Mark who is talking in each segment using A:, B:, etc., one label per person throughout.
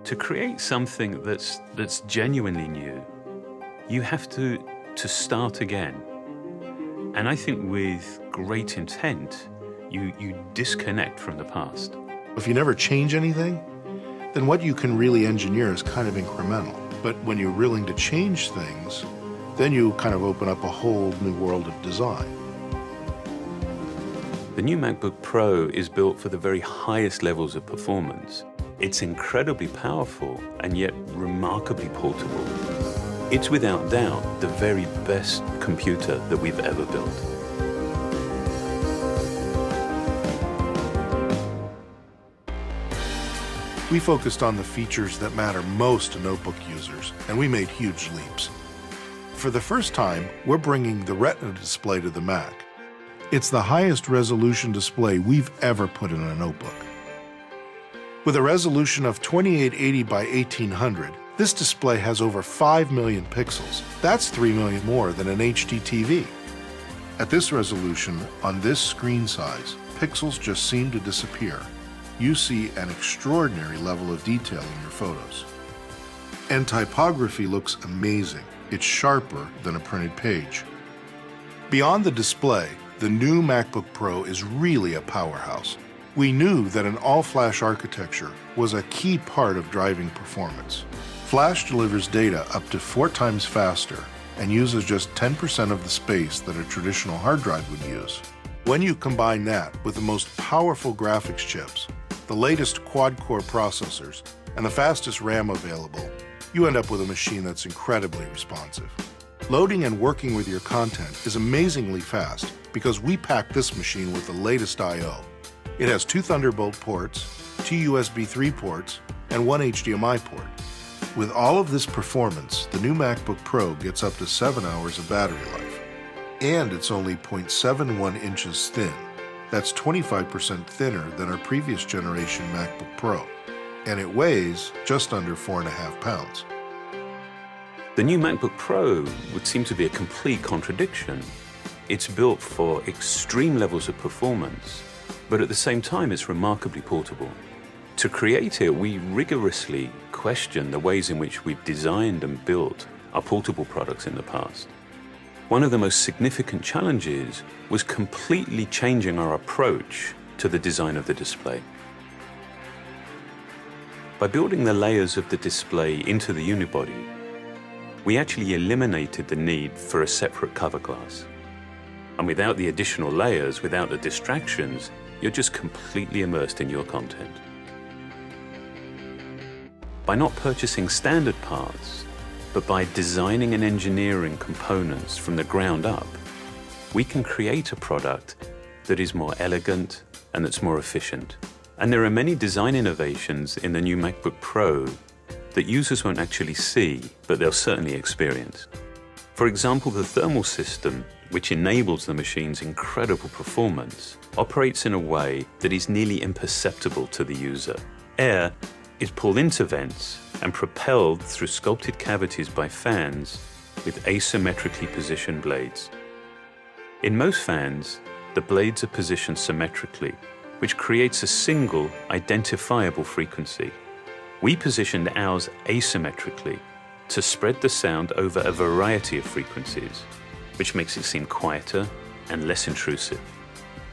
A: To create something that's genuinely new, you have to start again. And I think with great intent, you disconnect from the past.
B: If you never change anything, then what you can really engineer is kind of incremental. But when you're willing to change things, then you kind of open up a whole new world of design.
A: The new MacBook Pro is built for the very highest levels of performance. It's incredibly powerful and yet remarkably portable. It's without doubt the very best computer that we've ever built.
B: We focused on the features that matter most to notebook users, and we made huge leaps. For the first time, we're bringing the Retina display to the Mac. It's the highest resolution display we've ever put in a notebook. With a resolution of 2880 by 1800, this display has over 5 million pixels. That's 3 million more than an HD TV. At this resolution, on this screen size, pixels just seem to disappear. You see an extraordinary level of detail in your photos. And typography looks amazing. It's sharper than a printed page. Beyond the display, the new MacBook Pro is really a powerhouse. We knew that an all-flash architecture was a key part of driving performance. Flash delivers data up to 4 times faster and uses just 10% of the space that a traditional hard drive would use. When you combine that with the most powerful graphics chips, the latest quad-core processors, and the fastest RAM available, you end up with a machine that's incredibly responsive. Loading and working with your content is amazingly fast because we packed this machine with the latest I/O. It has 2 Thunderbolt ports, 2 USB 3 ports, and 1 HDMI port. With all of this performance, the new MacBook Pro gets up to 7 hours of battery life. And it's only 0.71 inches thin. That's 25% thinner than our previous generation MacBook Pro. And it weighs just under 4.5 pounds.
A: The new MacBook Pro would seem to be a complete contradiction. It's built for extreme levels of performance, but at the same time it's remarkably portable. To create it, we rigorously question the ways in which we've designed and built our portable products in the past. One of the most significant challenges was completely changing our approach to the design of the display. By building the layers of the display into the unibody, we actually eliminated the need for a separate cover glass. And without the additional layers, without the distractions, you're just completely immersed in your content. By not purchasing standard parts, but by designing and engineering components from the ground up, we can create a product that is more elegant and that's more efficient. And there are many design innovations in the new MacBook Pro that users won't actually see, but they'll certainly experience. For example, the thermal system, which enables the machine's incredible performance, operates in a way that is nearly imperceptible to the user. Air is pulled into vents and propelled through sculpted cavities by fans with asymmetrically positioned blades. In most fans, the blades are positioned symmetrically, which creates a single identifiable frequency. We positioned ours asymmetrically to spread the sound over a variety of frequencies, which makes it seem quieter and less intrusive.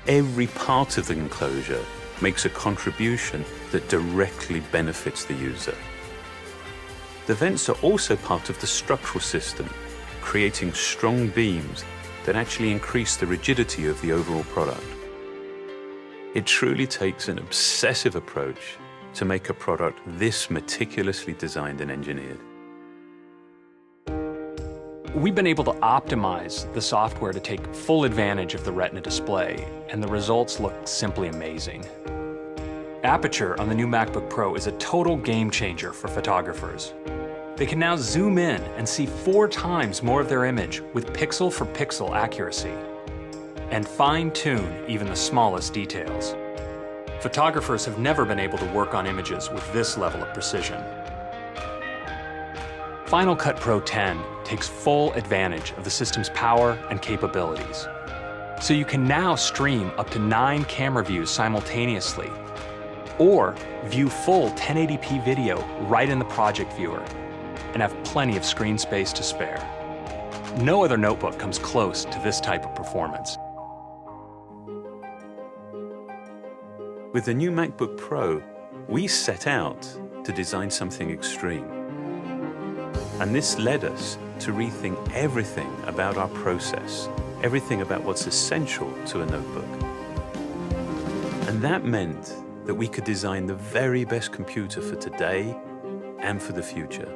A: Every part of the enclosure makes a contribution that directly benefits the user. The vents are also part of the structural system, creating strong beams that actually increase the rigidity of the overall product. It truly takes an obsessive approach to make a product this meticulously designed and engineered.
C: We've been able to optimize the software to take full advantage of the Retina display, and the results look simply amazing. Aperture on the new MacBook Pro is a total game changer for photographers. They can now zoom in and see 4 times more of their image with pixel-for-pixel accuracy, and fine-tune even the smallest details. Photographers have never been able to work on images with this level of precision. Final Cut Pro 10 takes full advantage of the system's power and capabilities. So you can now stream up to 9 camera views simultaneously, or view full 1080p video right in the project viewer, and have plenty of screen space to spare. No other notebook comes close to this type of performance.
A: With the new MacBook Pro, we set out to design something extreme. And this led us to rethink everything about our process, everything about what's essential to a notebook. And that meant that we could design the very best computer for today and for the future.